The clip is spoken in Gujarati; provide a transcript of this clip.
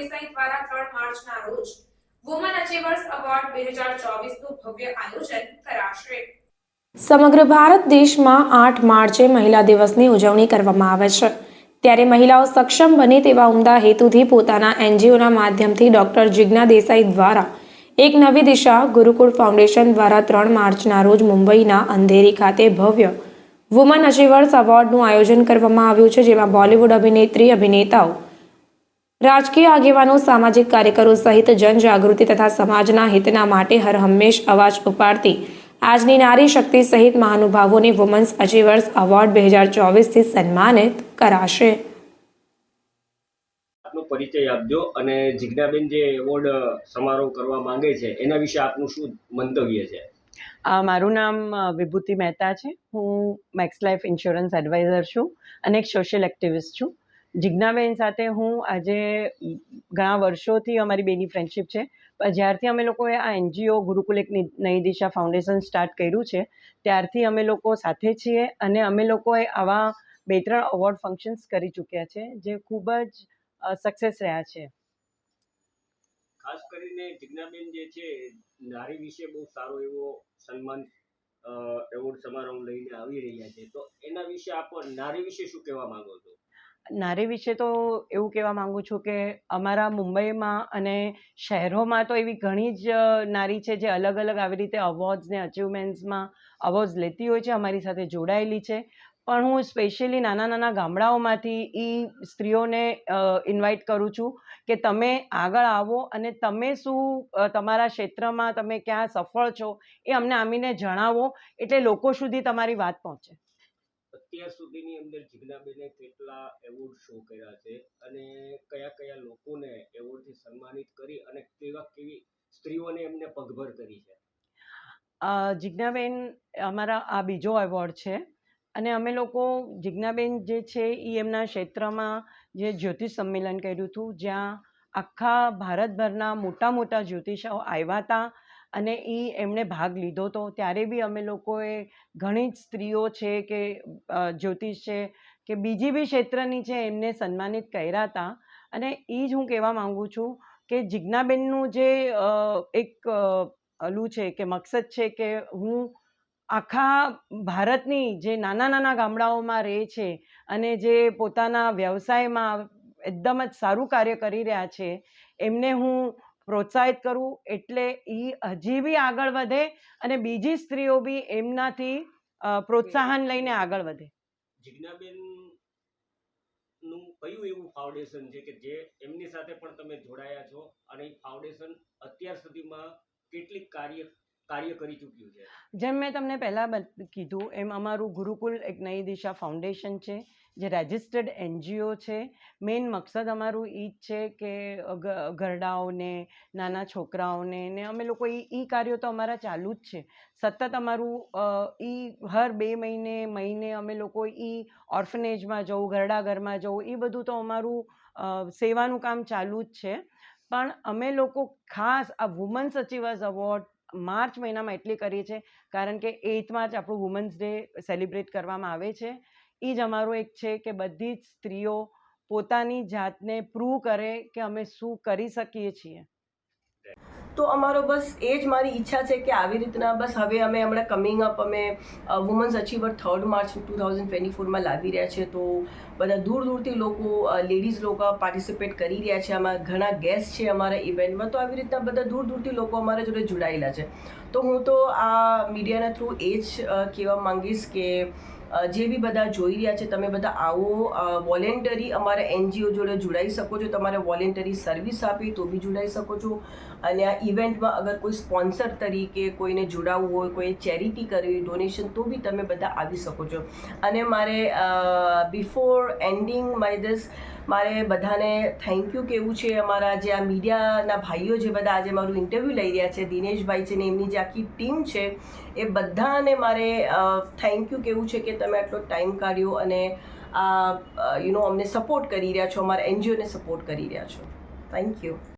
દેસાઈ દ્વારા 3 માર્ચના રોજ વુમન અચીવર્સ એવોર્ડ 2024નું ભવ્ય આયોજન કરાશે। સમગ્ર ભારત દેશમાં 8 માર્ચે મહિલા દિવસની ઉજવણી કરવામાં આવે છે। ત્યારે મહિલાઓ સક્ષમ બને તેવા ઉમદા હેતુથી પોતાના એનજીઓના માધ્યમથી ડોક્ટર જિજ્ઞા દેસાઈ દ્વારા એક નવી દિશા ગુરુકુળ ફાઉન્ડેશન દ્વારા 3 માર્ચના રોજ મુંબઈના અંધેરી ખાતે ભવ્ય વુમન અચીવર્સ એવોર્ડનું આયોજન કરવામાં આવ્યું છે, જેમાં બોલિવૂડ અભિનેત્રી, અભિનેતાઓ, રાજકીય આગેવાનો, સામાજિક કાર્યકરો સહિત જનજાગૃતિ તથા સમાજના હિતના માટે હર હંમેશ અવાજ ઉપાડતી આજની નારી શક્તિ સહિત મહાનુભાવોને વુમન્સ અચીવર્સ એવોર્ડ 2024થી સન્માનિત કરાશે। આપનો પરિચય આપજો અને જિજ્ઞાબેન જે એવોર્ડ સમારોહ કરવા માંગે છે એના વિશે આપનું શું મંતવ્ય છે? મારું નામ વિભૂતિ મહેતા છે। હું મેક્સ લાઈફ ઇન્સ્યોરન્સ એડવાઇઝર છું અને એક સોશિયલ એક્ટિવિસ્ટ છું। જિજ્ઞાબેન સાથે હું આજે ઘણા વર્ષોથી અમારી બેની ફ્રેન્ડશિપ છે, પણ જ્યારથી અમે લોકોએ આ એનજીઓ ગુરુકુલ એક નઈ દિશા ફાઉન્ડેશન સ્ટાર્ટ કર્યું છે ત્યારથી અમે લોકો સાથે છીએ અને અમે લોકોએ આવા 2-3 અવોર્ડ ફંક્શન્સ કરી ચૂક્યા છે જે ખૂબ જ સક્સેસ રહ્યા છે। ખાસ કરીને જિજ્ઞાબેન જે છે નારી વિશે બહુ સારો એવો સન્માન એવોર્ડ સમારોહ લઈને આવી રહ્યા છે, તો એના વિશે આપ નારી વિશે શું કહેવા માંગો છો? નારી વિશે તો એવું કહેવા માંગુ છું કે અમારા મુંબઈમાં અને શહેરોમાં તો એવી ઘણી જ નારી છે જે અલગ અલગ આવી રીતે અવોર્ડ્સ ને અચીવમેન્ટ્સમાં અવોર્ડ્સ લેતી હોય છે, અમારી સાથે જોડાયેલી છે। પણ હું સ્પેશિયલી નાના ગામડાઓમાંથી એ સ્ત્રીઓને ઇન્વાઇટ કરું છું કે તમે આગળ આવો અને તમે શું તમારા ક્ષેત્રમાં તમે ક્યાં સફળ છો એ અમને આવીને જણાવો, એટલે લોકો સુધી તમારી વાત પહોંચે। અત્યાર સુધીની અંદર જિજ્ઞાબેને કેટલા એવોર્ડ શો કર્યા છે અને કયા કયા લોકોને એવોર્ડથી સન્માનિત કરી અને કેવી સ્ત્રીઓને એમને પગભર કરી છે? જિજ્ઞાબેન અમારા આ બીજો એવોર્ડ છે અને અમે લોકો જિજ્ઞાબેન જે છે એ એમના ક્ષેત્રમાં જે જ્યોતિષ સંમેલન કર્યું હતું, જ્યાં આખા ભારતભરના મોટા જ્યોતિષાઓ આવ્યા હતા અને એમણે ભાગ લીધો હતો, ત્યારે બી અમે લોકોએ ઘણી જ સ્ત્રીઓ છે કે જ્યોતિષ છે કે બીજી બી ક્ષેત્રની છે એમને સન્માનિત કર્યા હતા। અને એ જ હું કહેવા માગું છું કે જિજ્ઞાબેનનું જે એક ઓલું છે કે મકસદ છે કે હું આખા ભારતની જે નાના ગામડાઓમાં રહે છે અને જે પોતાના વ્યવસાયમાં એકદમ જ સારું કાર્ય કરી રહ્યા છે એમને હું પ્રોત્સાહિત કરું, એટલે એ હજી બી આગળ વધે અને બીજી સ્ત્રીઓ બી એમનાથી પ્રોત્સાહન લઈને આગળ વધે। જિજ્ઞાબેન નું કયું એવું ફાઉન્ડેશન છે કે જે એમની સાથે પણ તમે જોડાયા છો અને એ ફાઉન્ડેશન અત્યાર સુધીમાં કેટલી કાર્ય કરી ચૂક્યું છે? જેમ મેં તમને પહેલાં કીધું એમ અમારું ગુરુકુલ એક નઈ દિશા ફાઉન્ડેશન છે જે રજિસ્ટર્ડ એનજીઓ છે। મેઇન મકસદ અમારું એ જ છે કે ઘરડાઓને, નાના છોકરાઓને ને અમે લોકો એ કાર્યો તો અમારા ચાલુ જ છે સતત। અમારું હર 2 મહિને અમે લોકો ઓર્ફનેજમાં જવું, ઘરડા ઘરમાં જવું, એ બધું તો અમારું સેવાનું કામ ચાલુ જ છે। પણ અમે લોકો ખાસ આ વુમન્સ અચીવર્સ એવોર્ડ માર્ચ મહિનામાં એટલી કરીએ છીએ કારણ કે 8 માર્ચ આપણું વુમન્સ ડે સેલિબ્રેટ કરવામાં આવે છે। એ જ અમારો એક છે કે બધી જ સ્ત્રીઓ પોતાની જાતને પ્રૂવ કરે કે અમે શું કરી શકીએ છીએ। તો અમારો બસ એ જ મારી ઈચ્છા છે કે આવી રીતના બસ હવે અમે હમણાં કમિંગ અપ અમે વુમન્સ અચીવર 3 માર્ચ 2024માં લાવી રહ્યા છે, તો બધા દૂરથી લોકો લેડીઝ લોકો પાર્ટિસિપેટ કરી રહ્યા છે। આમાં ઘણા ગેસ્ટ છે અમારા ઇવેન્ટમાં, તો આવી રીતના બધા દૂરથી લોકો અમારા જોડે જોડાયેલા છે। તો હું તો આ મીડિયાના થ્રુ એ જ કહેવા માંગીશ કે જે બી બધા જોઈ રહ્યા છે તમે બધા આવો, વોલેન્ટરી અમારા એનજીઓ જોડે જોડાઈ શકો છો, તમારે વોલેન્ટરી સર્વિસ આપી તો બી જોડાઈ શકો છો। અને આ ઇવેન્ટમાં અગર કોઈ સ્પોન્સર તરીકે કોઈને જોડાવવું હોય, કોઈ ચેરિટી કરવી, ડોનેશન, તો બી તમે બધા આવી શકો છો। અને મારે બિફોર એન્ડિંગ માય ધીસ મારે બધાને થેન્ક યુ કહેવું છે। અમારા જે આ મીડિયાના ભાઈઓ જે બધા આજે મારું ઇન્ટરવ્યૂ લઈ રહ્યા છે, દિનેશભાઈ છે ને એમની જે આખી ટીમ છે, એ બધાને મારે થેન્ક યુ કહેવું છે કે તમે આટલો ટાઈમ કાઢ્યો અને અમને સપોર્ટ કરી રહ્યા છો, અમારા એનજીઓને સપોર્ટ કરી રહ્યા છો। Thank you.